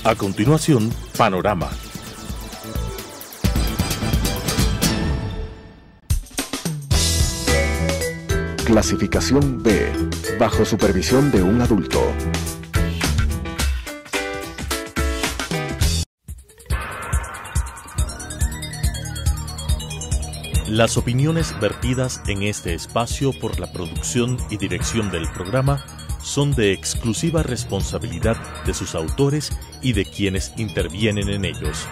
A continuación, Panorama. Clasificación B, bajo supervisión de un adulto. Las opiniones vertidas en este espacio por la producción y dirección del programa son de exclusiva responsabilidad de sus autores y de quienes intervienen en ellos.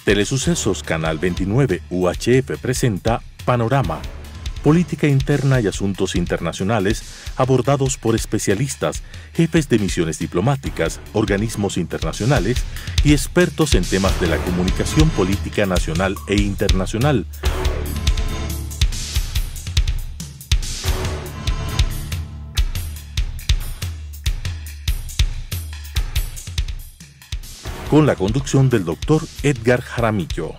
Telesucesos Canal 29 UHF presenta Panorama, política interna y asuntos internacionales abordados por especialistas, jefes de misiones diplomáticas, organismos internacionales y expertos en temas de la comunicación política nacional e internacional. Con la conducción del doctor Edgar Jaramillo.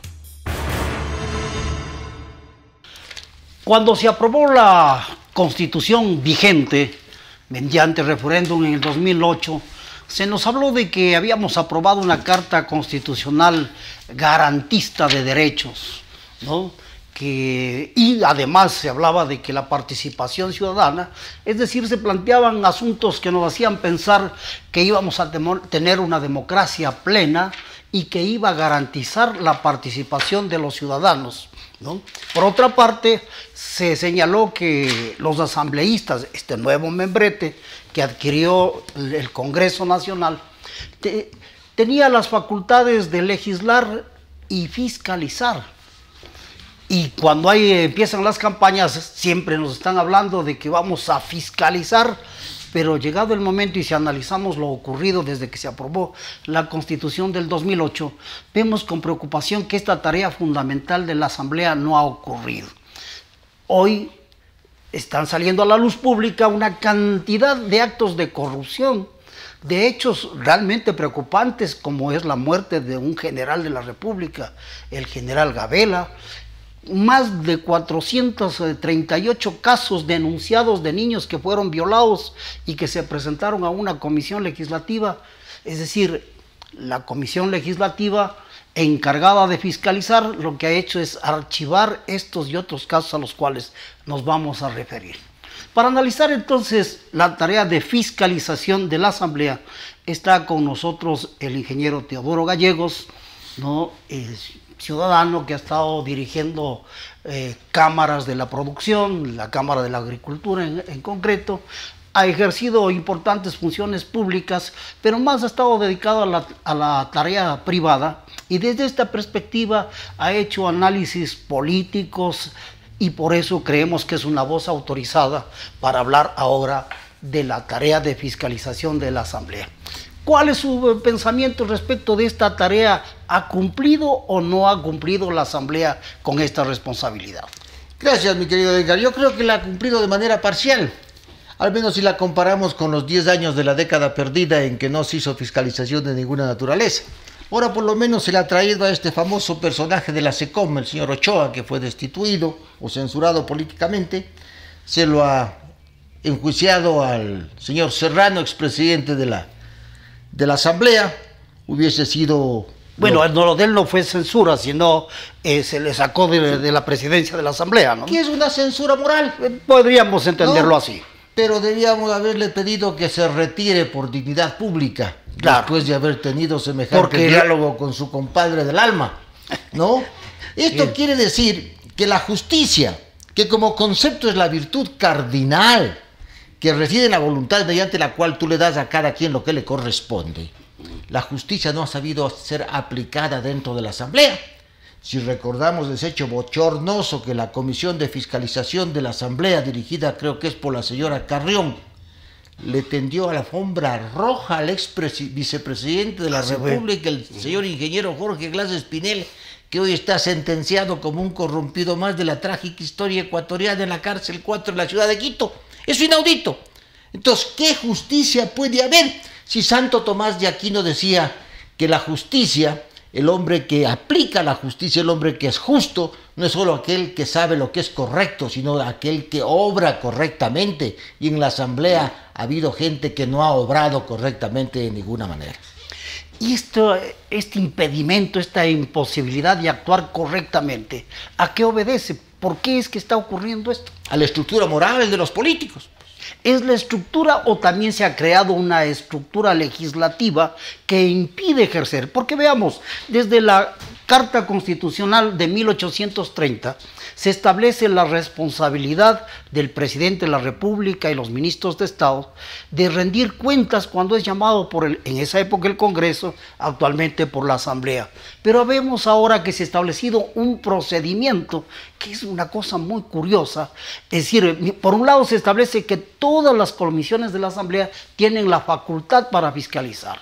Cuando se aprobó la Constitución vigente, mediante referéndum en el 2008, se nos habló de que habíamos aprobado una Carta Constitucional garantista de derechos, ¿no? Y además se hablaba de que la participación ciudadana, es decir, se planteaban asuntos que nos hacían pensar que íbamos a tener una democracia plena y que iba a garantizar la participación de los ciudadanos, ¿no? Por otra parte, se señaló que los asambleístas, este nuevo membrete que adquirió el Congreso Nacional, tenía las facultades de legislar y fiscalizar. Y cuando empiezan las campañas, siempre nos están hablando de que vamos a fiscalizar, pero llegado el momento y si analizamos lo ocurrido desde que se aprobó la Constitución del 2008, vemos con preocupación que esta tarea fundamental de la Asamblea no ha ocurrido. Hoy están saliendo a la luz pública una cantidad de actos de corrupción, de hechos realmente preocupantes, como es la muerte de un general de la República, el general Gabela, más de 438 casos denunciados de niños que fueron violados y que se presentaron a una comisión legislativa, es decir, la comisión legislativa encargada de fiscalizar lo que ha hecho es archivar estos y otros casos a los cuales nos vamos a referir. Para analizar entonces la tarea de fiscalización de la Asamblea está con nosotros el ingeniero Teodoro Gallegos, ¿no? Ciudadano que ha estado dirigiendo cámaras de la producción, la Cámara de la Agricultura en concreto, ha ejercido importantes funciones públicas, pero más ha estado dedicado a la tarea privada y desde esta perspectiva ha hecho análisis políticos y por eso creemos que es una voz autorizada para hablar ahora de la tarea de fiscalización de la Asamblea. ¿Cuál es su pensamiento respecto de esta tarea? ¿Ha cumplido o no ha cumplido la Asamblea con esta responsabilidad? Gracias, mi querido Edgar. Yo creo que la ha cumplido de manera parcial, al menos si la comparamos con los 10 años de la década perdida en que no se hizo fiscalización de ninguna naturaleza. Ahora por lo menos se le ha traído a este famoso personaje de la SECOM, el señor Ochoa, que fue destituido o censurado políticamente. Se lo ha enjuiciado al señor Serrano, expresidente de la Asamblea. Hubiese sido... Bueno, lo de él no fue censura, sino se le sacó de la presidencia de la Asamblea, ¿no? ¿Qué es una censura moral? Podríamos entenderlo así. Pero debíamos haberle pedido que se retire por dignidad pública, claro, después de haber tenido semejante diálogo con su compadre del alma, ¿no? Esto quiere decir que la justicia, que como concepto es la virtud cardinal, que reside en la voluntad mediante la cual tú le das a cada quien lo que le corresponde, la justicia no ha sabido ser aplicada dentro de la Asamblea. Si recordamos ese hecho bochornoso que la Comisión de Fiscalización de la Asamblea, dirigida creo que es por la señora Carrión, le tendió a la alfombra roja al vicepresidente de la República, el señor ingeniero Jorge Glass Espinel, que hoy está sentenciado como un corrompido más de la trágica historia ecuatoriana en la cárcel 4 de la ciudad de Quito. Es inaudito. Entonces, ¿qué justicia puede haber? Si Santo Tomás de Aquino decía que la justicia, el hombre que aplica la justicia, el hombre que es justo, no es solo aquel que sabe lo que es correcto, sino aquel que obra correctamente. Y en la Asamblea ha habido gente que no ha obrado correctamente de ninguna manera. Y este impedimento, esta imposibilidad de actuar correctamente, ¿a qué obedece? ¿Por qué es que está ocurriendo esto? A la estructura moral de los políticos. ¿Es la estructura o también se ha creado una estructura legislativa que impide ejercer? Porque veamos, desde la Carta Constitucional de 1830 se establece la responsabilidad del presidente de la República y los ministros de Estado de rendir cuentas cuando es llamado en esa época el Congreso, actualmente por la Asamblea. Pero vemos ahora que se ha establecido un procedimiento que es una cosa muy curiosa. Es decir, por un lado se establece que todas las comisiones de la Asamblea tienen la facultad para fiscalizar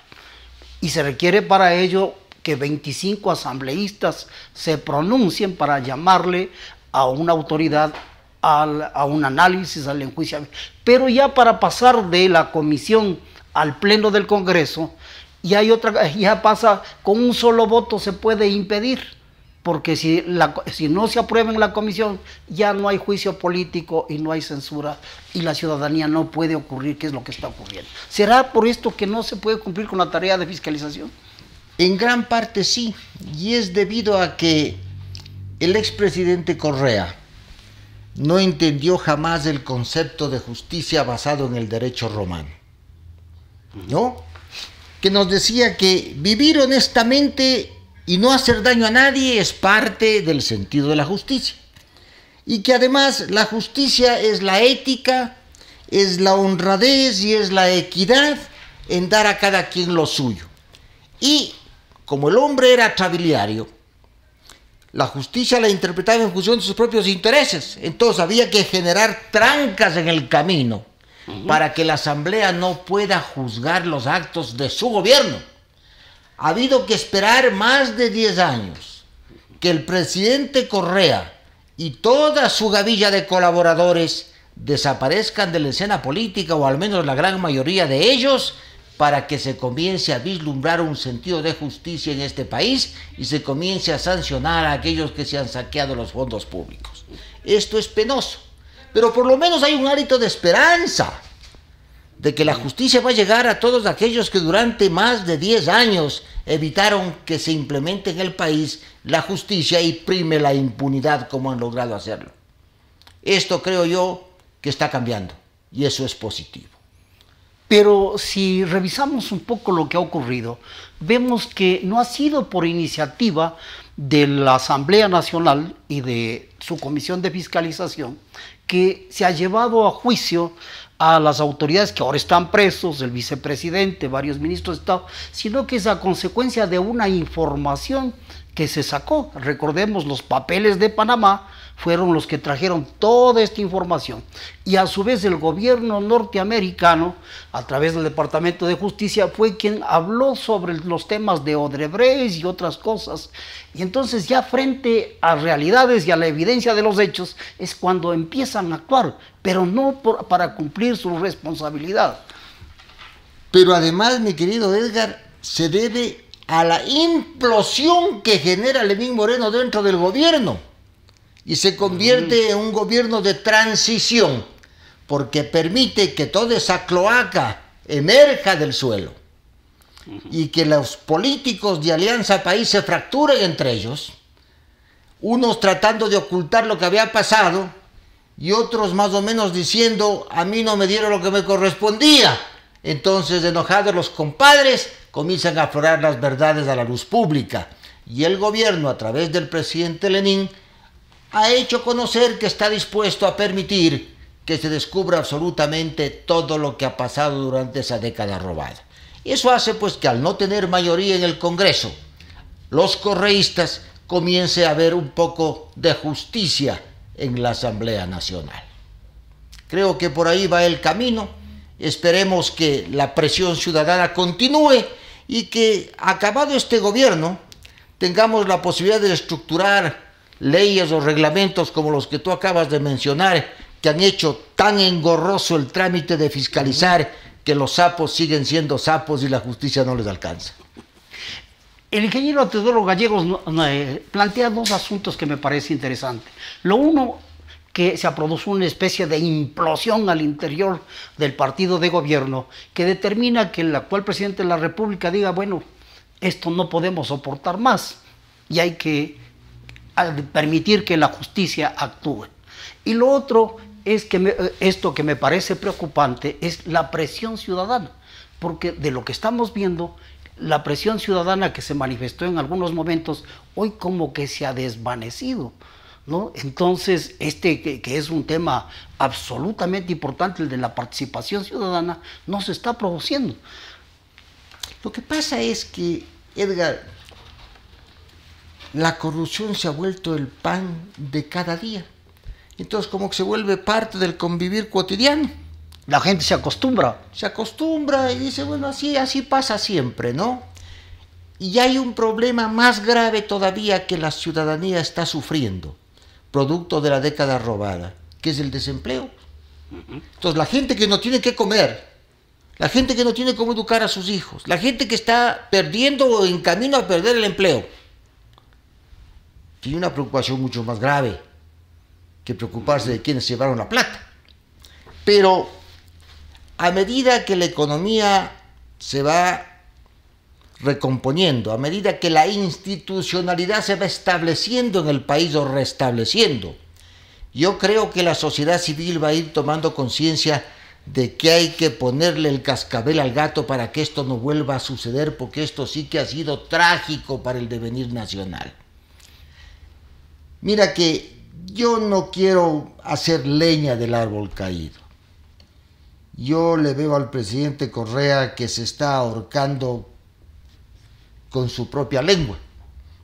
y se requiere para ello que 25 asambleístas se pronuncien para llamarle a una autoridad a un análisis, al enjuiciamiento. Pero ya para pasar de la comisión al pleno del Congreso, ya pasa con un solo voto se puede impedir, porque si no se aprueba en la comisión, ya no hay juicio político y no hay censura, y la ciudadanía no puede ocurrir, que es lo que está ocurriendo. ¿Será por esto que no se puede cumplir con la tarea de fiscalización? En gran parte sí, y es debido a que el expresidente Correa no entendió jamás el concepto de justicia basado en el derecho romano, ¿no? Que nos decía que vivir honestamente y no hacer daño a nadie es parte del sentido de la justicia. Y que además la justicia es la ética, es la honradez y es la equidad en dar a cada quien lo suyo. Y como el hombre era trabiliario, la justicia la interpretaba en función de sus propios intereses. Entonces había que generar trancas en el camino para que la Asamblea no pueda juzgar los actos de su gobierno. Ha habido que esperar más de 10 años que el presidente Correa y toda su gavilla de colaboradores desaparezcan de la escena política, o al menos la gran mayoría de ellos, para que se comience a vislumbrar un sentido de justicia en este país y se comience a sancionar a aquellos que se han saqueado los fondos públicos. Esto es penoso, pero por lo menos hay un hálito de esperanza de que la justicia va a llegar a todos aquellos que durante más de 10 años evitaron que se implemente en el país la justicia y prime la impunidad como han logrado hacerlo. Esto creo yo que está cambiando y eso es positivo. Pero si revisamos un poco lo que ha ocurrido, vemos que no ha sido por iniciativa de la Asamblea Nacional y de su Comisión de Fiscalización que se ha llevado a juicio a las autoridades que ahora están presos, el vicepresidente, varios ministros de Estado, sino que es a consecuencia de una información que se sacó. Recordemos, los papeles de Panamá fueron los que trajeron toda esta información. Y a su vez el gobierno norteamericano, a través del Departamento de Justicia, fue quien habló sobre los temas de Odebrecht y otras cosas. Y entonces ya frente a realidades y a la evidencia de los hechos es cuando empiezan a actuar, pero no para cumplir su responsabilidad. Pero además, mi querido Edgar, se debe a la implosión que genera Lenín Moreno dentro del gobierno. Y se convierte en un gobierno de transición, porque permite que toda esa cloaca emerja del suelo y que los políticos de Alianza País se fracturen entre ellos, unos tratando de ocultar lo que había pasado y otros más o menos diciendo: a mí no me dieron lo que me correspondía. Entonces, enojados los compadres, comienzan a aflorar las verdades a la luz pública, y el gobierno, a través del presidente Lenín, ha hecho conocer que está dispuesto a permitir que se descubra absolutamente todo lo que ha pasado durante esa década robada. Eso hace pues que, al no tener mayoría en el Congreso, los correístas comience a ver un poco de justicia en la Asamblea Nacional. Creo que por ahí va el camino. Esperemos que la presión ciudadana continúe y que, acabado este gobierno, tengamos la posibilidad de estructurar leyes o reglamentos como los que tú acabas de mencionar, que han hecho tan engorroso el trámite de fiscalizar que los sapos siguen siendo sapos y la justicia no les alcanza. El ingeniero Teodoro Gallegos plantea dos asuntos que me parece interesante. Lo uno, que se produjo una especie de implosión al interior del partido de gobierno que determina que el actual presidente de la República diga, bueno, esto no podemos soportar más y hay que permitir que la justicia actúe. Y lo otro es que esto que me parece preocupante es la presión ciudadana, porque de lo que estamos viendo, la presión ciudadana que se manifestó en algunos momentos, hoy como que se ha desvanecido, ¿no? Entonces, que es un tema absolutamente importante, el de la participación ciudadana, no se está produciendo. Lo que pasa es que, Edgar, la corrupción se ha vuelto el pan de cada día. Entonces, como que se vuelve parte del convivir cotidiano. La gente se acostumbra. Se acostumbra y dice, bueno, así pasa siempre, ¿no? Y hay un problema más grave todavía que la ciudadanía está sufriendo, producto de la década robada, que es el desempleo. Entonces, la gente que no tiene qué comer, la gente que no tiene cómo educar a sus hijos, la gente que está perdiendo o en camino a perder el empleo, tiene una preocupación mucho más grave que preocuparse de quienes llevaron la plata. Pero a medida que la economía se va recomponiendo, a medida que la institucionalidad se va estableciendo en el país o restableciendo, yo creo que la sociedad civil va a ir tomando conciencia de que hay que ponerle el cascabel al gato para que esto no vuelva a suceder, porque esto sí que ha sido trágico para el devenir nacional. Mira que yo no quiero hacer leña del árbol caído. Yo le veo al presidente Correa que se está ahorcando con su propia lengua.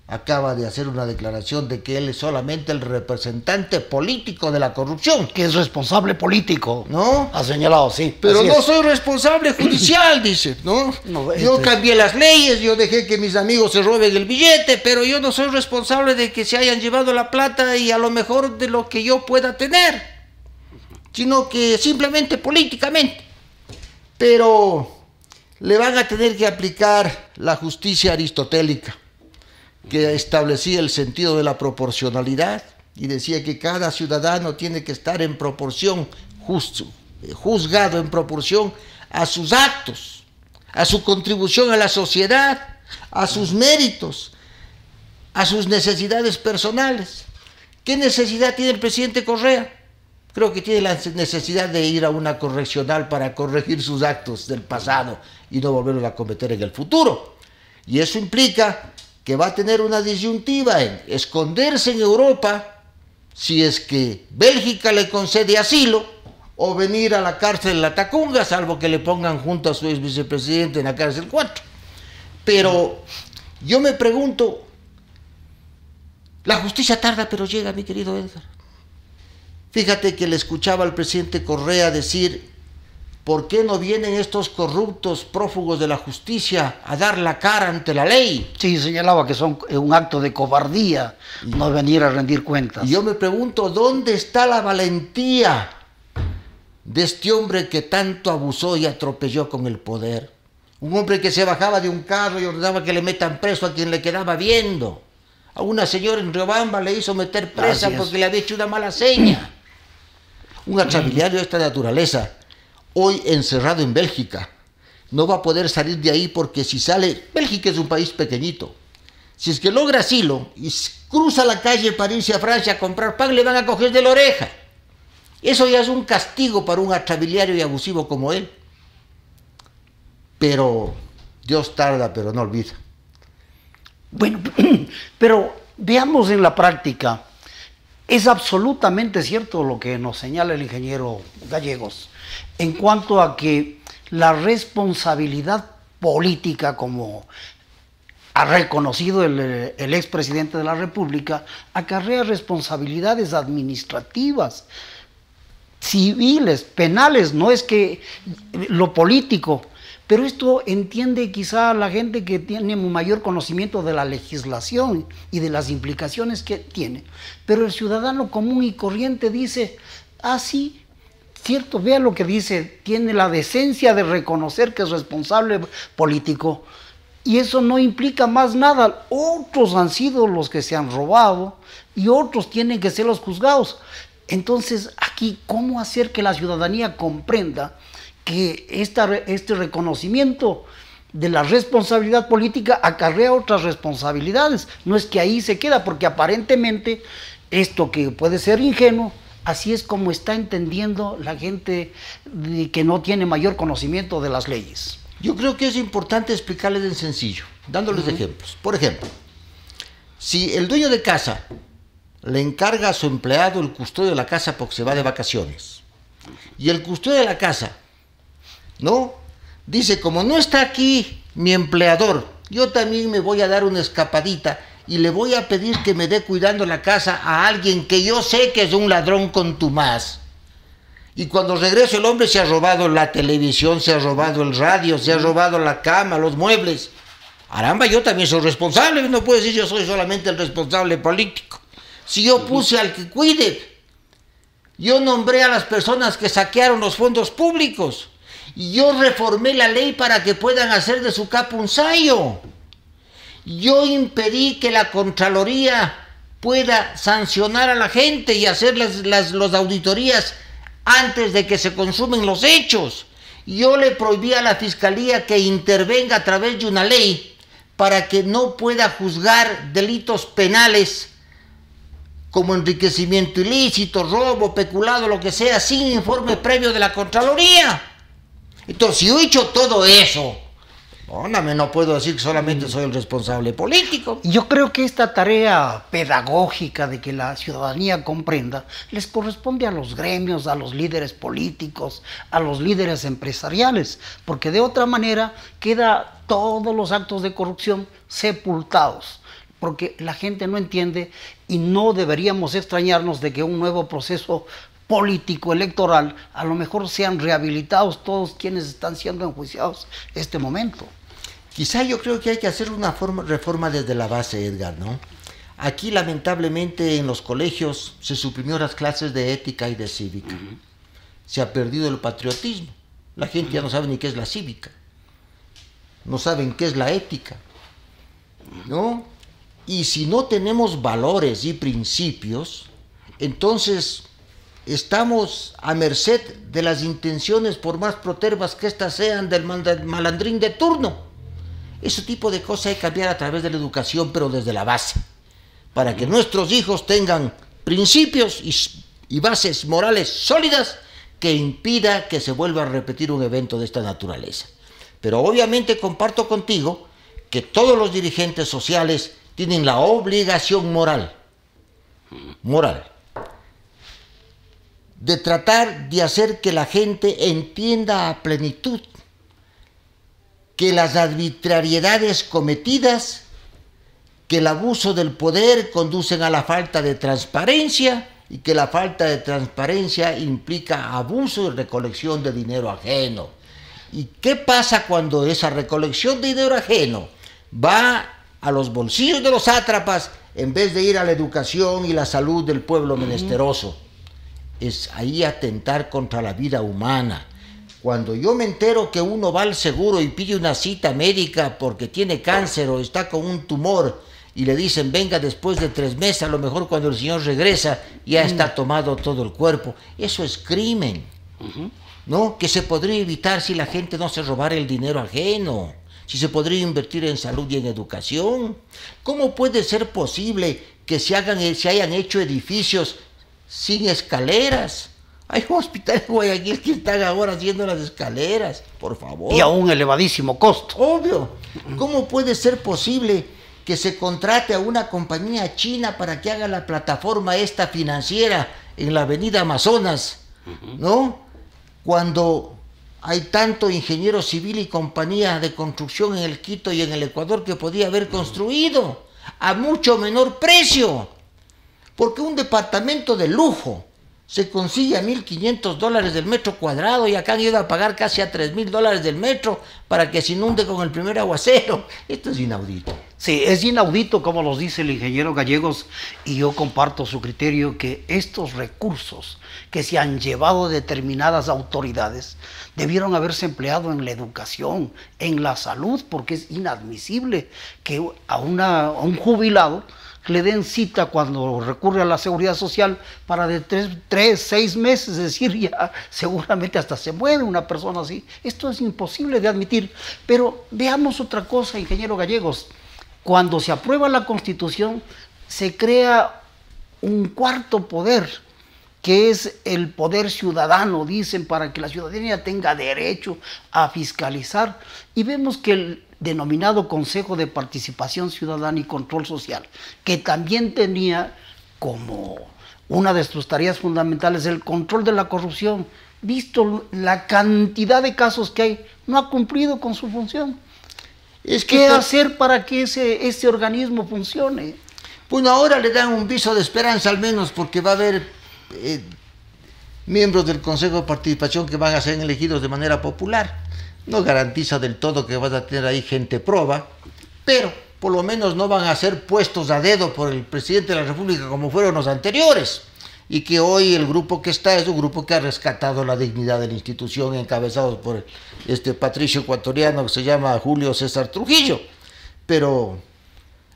Acaba de hacer una declaración de que él es solamente el representante político de la corrupción. Que es responsable político, ¿no? Ha señalado, sí. Pero no soy responsable judicial, dice, ¿no? Yo cambié las leyes, yo dejé que mis amigos se roben el billete, pero yo no soy responsable de que se hayan llevado la plata y a lo mejor de lo que yo pueda tener, sino que simplemente políticamente. Pero le van a tener que aplicar la justicia aristotélica, que establecía el sentido de la proporcionalidad y decía que cada ciudadano tiene que estar en proporción, juzgado en proporción a sus actos, a su contribución a la sociedad, a sus méritos, a sus necesidades personales. ¿Qué necesidad tiene el presidente Correa? Creo que tiene la necesidad de ir a una correccional para corregir sus actos del pasado y no volverlos a cometer en el futuro. Y eso implica que va a tener una disyuntiva en esconderse en Europa si es que Bélgica le concede asilo o venir a la cárcel de la Tacunga, salvo que le pongan junto a su ex vicepresidente en la cárcel 4. Pero yo me pregunto, la justicia tarda pero llega, mi querido Edgar. Fíjate que le escuchaba al presidente Correa decir, ¿por qué no vienen estos corruptos prófugos de la justicia a dar la cara ante la ley? Sí, señalaba que son un acto de cobardía no venir a rendir cuentas. Y yo me pregunto, ¿dónde está la valentía de este hombre que tanto abusó y atropelló con el poder? Un hombre que se bajaba de un carro y ordenaba que le metan preso a quien le quedaba viendo. A una señora en Riobamba le hizo meter presa porque le había hecho una mala seña. Un extraviario de esta naturaleza, hoy encerrado en Bélgica, no va a poder salir de ahí porque si sale, Bélgica es un país pequeñito, si es que logra asilo y cruza la calle para irse a Francia a comprar pan, le van a coger de la oreja. Eso ya es un castigo para un atrabiliario y abusivo como él. Pero Dios tarda, pero no olvida. Bueno, pero veamos en la práctica. Es absolutamente cierto lo que nos señala el ingeniero Gallegos en cuanto a que la responsabilidad política, como ha reconocido el expresidente de la República, acarrea responsabilidades administrativas, civiles, penales, no es que lo político. Pero esto entiende quizá la gente que tiene un mayor conocimiento de la legislación y de las implicaciones que tiene. Pero el ciudadano común y corriente dice, ah, sí, cierto, vea lo que dice, tiene la decencia de reconocer que es responsable político, Y eso no implica más nada. Otros han sido los que se han robado y otros tienen que ser los juzgados. Entonces, aquí, ¿cómo hacer que la ciudadanía comprenda que este reconocimiento de la responsabilidad política acarrea otras responsabilidades? No es que ahí se queda, porque aparentemente esto que puede ser ingenuo, así es como está entendiendo la gente que no tiene mayor conocimiento de las leyes. Yo creo que es importante explicarles en sencillo, dándoles ejemplos. Por ejemplo, si el dueño de casa le encarga a su empleado el custodio de la casa porque se va de vacaciones, y el custodio de la casa, ¿no?, dice, como no está aquí mi empleador, yo también me voy a dar una escapadita y le voy a pedir que me dé cuidando la casa a alguien que yo sé que es un ladrón contumaz. Y cuando regreso el hombre se ha robado la televisión, se ha robado el radio, se ha robado la cama, los muebles. Caramba, yo también soy responsable, no puedo decir yo soy solamente el responsable político. Si yo puse al que cuide, yo nombré a las personas que saquearon los fondos públicos y yo reformé la ley para que puedan hacer de su capa un sayo. Yo impedí que la Contraloría pueda sancionar a la gente y hacer las auditorías antes de que se consumen los hechos. Yo le prohibí a la Fiscalía que intervenga a través de una ley para que no pueda juzgar delitos penales como enriquecimiento ilícito, robo, peculado, lo que sea, sin informe previo de la Contraloría. Entonces, si yo he hecho todo eso, no puedo decir que solamente soy el responsable político. Yo creo que esta tarea pedagógica de que la ciudadanía comprenda les corresponde a los gremios, a los líderes políticos, a los líderes empresariales, porque de otra manera queda todos los actos de corrupción sepultados, porque la gente no entiende y no deberíamos extrañarnos de que un nuevo proceso político electoral a lo mejor sean rehabilitados todos quienes están siendo enjuiciados en este momento. Quizá yo creo que hay que hacer una reforma desde la base, Edgar, ¿no? Aquí lamentablemente en los colegios se suprimió las clases de ética y de cívica. Se ha perdido el patriotismo. La gente ya no sabe ni qué es la cívica. No saben qué es la ética, ¿no? Y si no tenemos valores y principios, entonces estamos a merced de las intenciones, por más protervas que éstas sean, del malandrín de turno. Ese tipo de cosas hay que cambiar a través de la educación, pero desde la base, para que nuestros hijos tengan principios y bases morales sólidas que impida que se vuelva a repetir un evento de esta naturaleza. Pero obviamente comparto contigo que todos los dirigentes sociales tienen la obligación moral de tratar de hacer que la gente entienda a plenitud que las arbitrariedades cometidas, que el abuso del poder conducen a la falta de transparencia y que la falta de transparencia implica abuso y recolección de dinero ajeno. ¿Y qué pasa cuando esa recolección de dinero ajeno va a los bolsillos de los sátrapas en vez de ir a la educación y la salud del pueblo menesteroso? Es ahí atentar contra la vida humana. Cuando yo me entero que uno va al seguro y pide una cita médica porque tiene cáncer o está con un tumor y le dicen venga después de 3 meses, a lo mejor cuando el señor regresa ya está tomado todo el cuerpo, eso es crimen, ¿no? Que se podría evitar si la gente no se robara el dinero ajeno, si se podría invertir en salud y en educación. ¿Cómo puede ser posible que se hayan hecho edificios sin escaleras? Hay un hospital en Guayaquil que están ahora haciendo las escaleras, por favor. Y a un elevadísimo costo. Obvio. ¿Cómo puede ser posible que se contrate a una compañía china para que haga la plataforma esta financiera en la avenida Amazonas, ¿no? Cuando hay tanto ingeniero civil y compañía de construcción en el Quito y en el Ecuador que podía haber construido a mucho menor precio. Porque un departamento de lujo se consigue a $1,500 del metro cuadrado y acá han ido a pagar casi a $3,000 del metro para que se inunde con el primer aguacero. Esto es inaudito. Sí, es inaudito, como nos dice el ingeniero Gallegos, y yo comparto su criterio, que estos recursos que se han llevado determinadas autoridades debieron haberse empleado en la educación, en la salud, porque es inadmisible que a un jubilado le den cita cuando recurre a la seguridad social para de 6 meses, es decir, ya seguramente hasta se muere una persona así. Esto es imposible de admitir. Pero veamos otra cosa, ingeniero Gallegos. Cuando se aprueba la Constitución, se crea un cuarto poder, que es el poder ciudadano, dicen, para que la ciudadanía tenga derecho a fiscalizar. Y vemos que el denominado Consejo de Participación Ciudadana y Control Social, que también tenía como una de sus tareas fundamentales el control de la corrupción, visto la cantidad de casos que hay, no ha cumplido con su función. ¿Qué hacer para que ese organismo funcione? Bueno, ahora le dan un viso de esperanza al menos, porque va a haber miembros del Consejo de Participación que van a ser elegidos de manera popular. No garantiza del todo que vas a tener ahí gente proba, pero por lo menos no van a ser puestos a dedo por el presidente de la República como fueron los anteriores, y que hoy el grupo que está es un grupo que ha rescatado la dignidad de la institución, encabezados por este patricio ecuatoriano que se llama Julio César Trujillo. Pero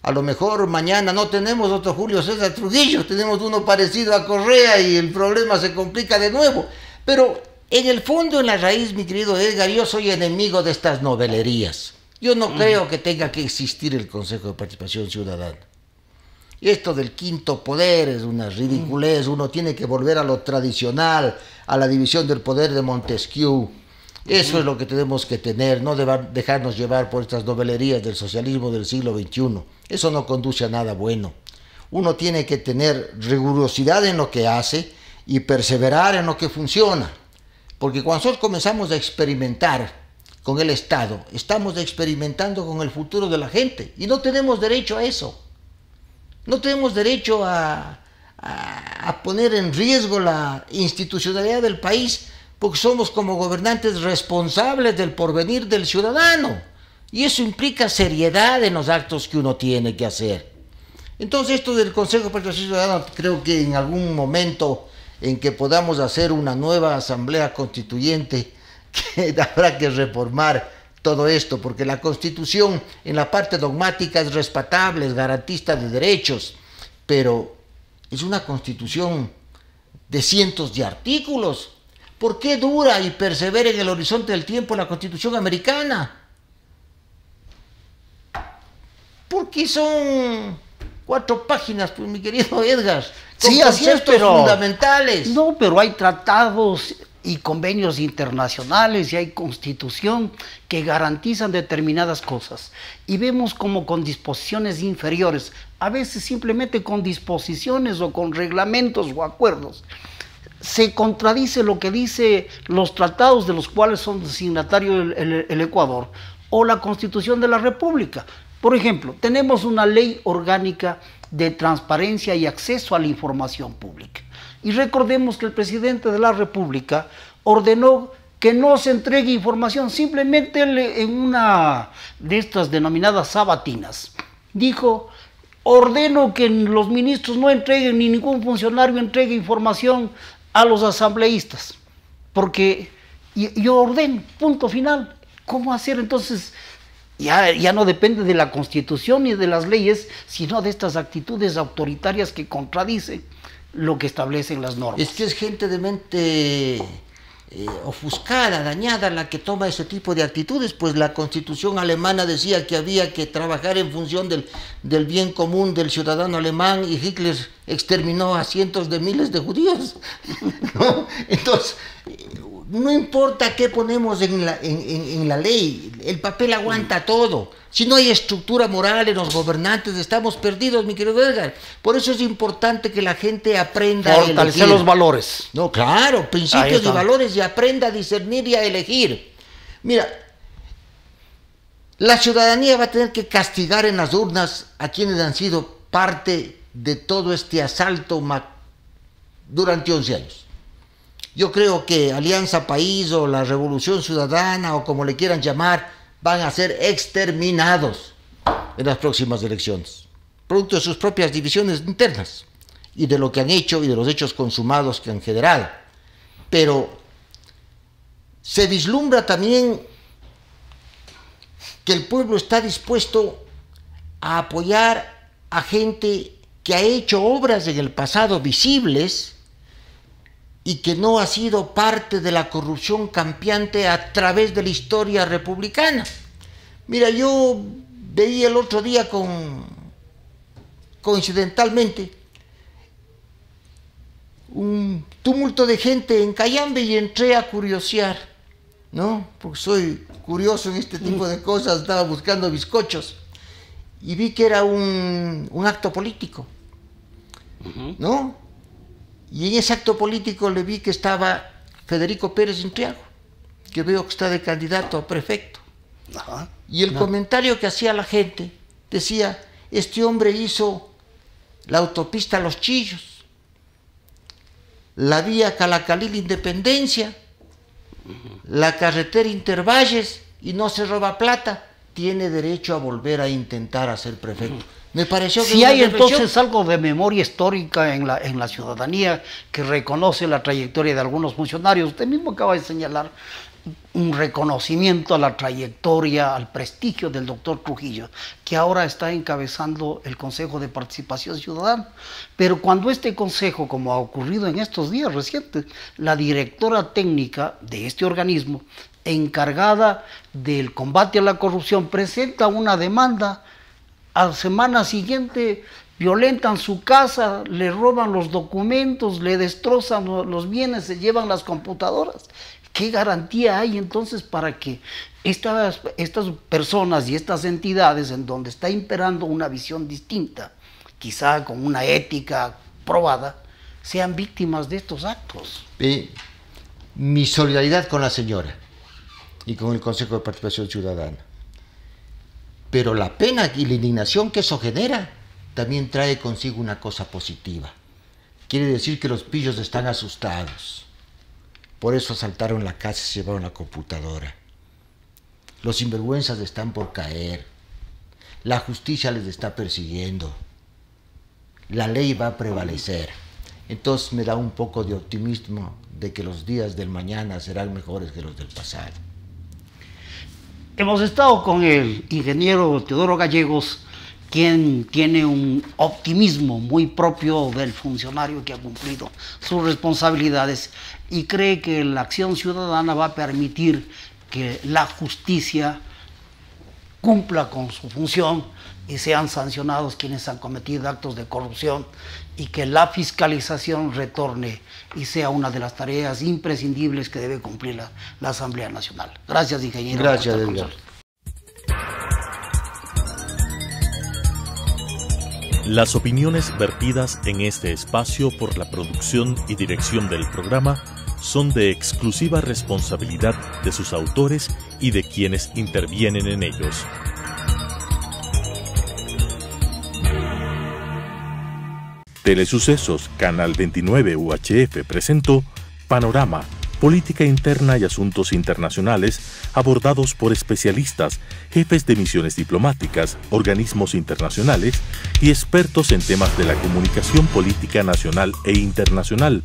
a lo mejor mañana no tenemos otro Julio César Trujillo, tenemos uno parecido a Correa y el problema se complica de nuevo. Pero en el fondo, en la raíz, mi querido Edgar, yo soy enemigo de estas novelerías. Yo no creo que tenga que existir el Consejo de Participación Ciudadana. Y esto del quinto poder es una ridiculez. Uno tiene que volver a lo tradicional, a la división del poder de Montesquieu. Eso es lo que tenemos que tener, no dejarnos llevar por estas novelerías del socialismo del siglo XXI. Eso no conduce a nada bueno. Uno tiene que tener rigurosidad en lo que hace y perseverar en lo que funciona. Porque cuando nosotros comenzamos a experimentar con el Estado, estamos experimentando con el futuro de la gente. Y no tenemos derecho a eso. No tenemos derecho a poner en riesgo la institucionalidad del país, porque somos como gobernantes responsables del porvenir del ciudadano. Y eso implica seriedad en los actos que uno tiene que hacer. Entonces, esto del Consejo de Participación Ciudadana, creo que en algún momento en que podamos hacer una nueva asamblea constituyente, que habrá que reformar todo esto, porque la Constitución en la parte dogmática es respetable, es garantista de derechos, pero es una Constitución de cientos de artículos. ¿Por qué dura y persevera en el horizonte del tiempo la Constitución americana? Porque son 4 páginas, pues, mi querido Edgar, con sí, así es, pero fundamentales. No, pero hay tratados y convenios internacionales y hay constitución que garantizan determinadas cosas. Y vemos como con disposiciones inferiores, a veces simplemente con disposiciones o con reglamentos o acuerdos, se contradice lo que dice los tratados de los cuales son signatarios el Ecuador o la Constitución de la República. Por ejemplo, tenemos una ley orgánica de transparencia y acceso a la información pública. Y recordemos que el presidente de la República ordenó que no se entregue información, simplemente en una de estas denominadas sabatinas dijo: ordeno que los ministros no entreguen, ni ningún funcionario entregue información a los asambleístas, porque yo ordeno, punto final. ¿Cómo hacer entonces? Ya no depende de la Constitución ni de las leyes, sino de estas actitudes autoritarias que contradicen lo que establecen las normas. Es que es gente de mente ofuscada, dañada, la que toma ese tipo de actitudes. Pues la Constitución alemana decía que había que trabajar en función del bien común del ciudadano alemán, y Hitler exterminó a cientos de miles de judíos, ¿no? Entonces, no importa qué ponemos en la ley, el papel aguanta todo. Si no hay estructura moral en los gobernantes, estamos perdidos, mi querido Edgar. Por eso es importante que la gente aprenda a fortalecer los valores. No, claro, principios y valores, y aprenda a discernir y a elegir. Mira, la ciudadanía va a tener que castigar en las urnas a quienes han sido parte de todo este asalto durante 11 años. Yo creo que Alianza País o la Revolución Ciudadana, o como le quieran llamar, van a ser exterminados. en las próximas elecciones, producto de sus propias divisiones internas y de lo que han hecho y de los hechos consumados que han generado. Pero se vislumbra también que el pueblo está dispuesto a apoyar a gente que ha hecho obras en el pasado visibles y que no ha sido parte de la corrupción campeante a través de la historia republicana. Mira, yo veía el otro día coincidentalmente un tumulto de gente en Cayambe y entré a curiosear, ¿no? Porque soy curioso en este tipo de cosas, estaba buscando bizcochos y vi que era un acto político, ¿no? Y en ese acto político le vi que estaba Federico Pérez Intriago, que veo que está de candidato a prefecto. Ajá. Y el comentario que hacía la gente decía, este hombre hizo la autopista Los Chillos, la vía Calacalil Independencia, la carretera Intervalles y no se roba plata, tiene derecho a volver a intentar a ser prefecto. Me pareció que si hay entonces algo de memoria histórica en la ciudadanía que reconoce la trayectoria de algunos funcionarios. Usted mismo acaba de señalar un reconocimiento a la trayectoria, al prestigio del doctor Trujillo, que ahora está encabezando el Consejo de Participación Ciudadana. Pero cuando este consejo, como ha ocurrido en estos días recientes, la directora técnica de este organismo, encargada del combate a la corrupción, presenta una demanda, a la semana siguiente violentan su casa, le roban los documentos, le destrozan los bienes, se llevan las computadoras. ¿Qué garantía hay entonces para que estas personas y estas entidades en donde está imperando una visión distinta, quizá con una ética probada, sean víctimas de estos actos? Mi solidaridad con la señora y con el Consejo de Participación Ciudadana. Pero la pena y la indignación que eso genera también trae consigo una cosa positiva. Quiere decir que los pillos están asustados. Por eso asaltaron la casa y se llevaron la computadora. Los sinvergüenzas están por caer. La justicia les está persiguiendo. La ley va a prevalecer. Entonces me da un poco de optimismo de que los días del mañana serán mejores que los del pasado. Hemos estado con el ingeniero Teodoro Gallegos, quien tiene un optimismo muy propio del funcionario que ha cumplido sus responsabilidades y cree que la acción ciudadana va a permitir que la justicia cumpla con su función y sean sancionados quienes han cometido actos de corrupción y que la fiscalización retorne y sea una de las tareas imprescindibles que debe cumplir la Asamblea Nacional. Gracias, ingeniero. Gracias, Edgar. Las opiniones vertidas en este espacio por la producción y dirección del programa son de exclusiva responsabilidad de sus autores y de quienes intervienen en ellos. Telesucesos, Canal 29 UHF presentó Panorama, Política Interna y Asuntos Internacionales abordados por especialistas, jefes de misiones diplomáticas, organismos internacionales y expertos en temas de la comunicación política nacional e internacional.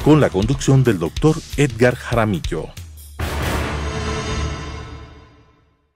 Con la conducción del Dr. Edgar Jaramillo.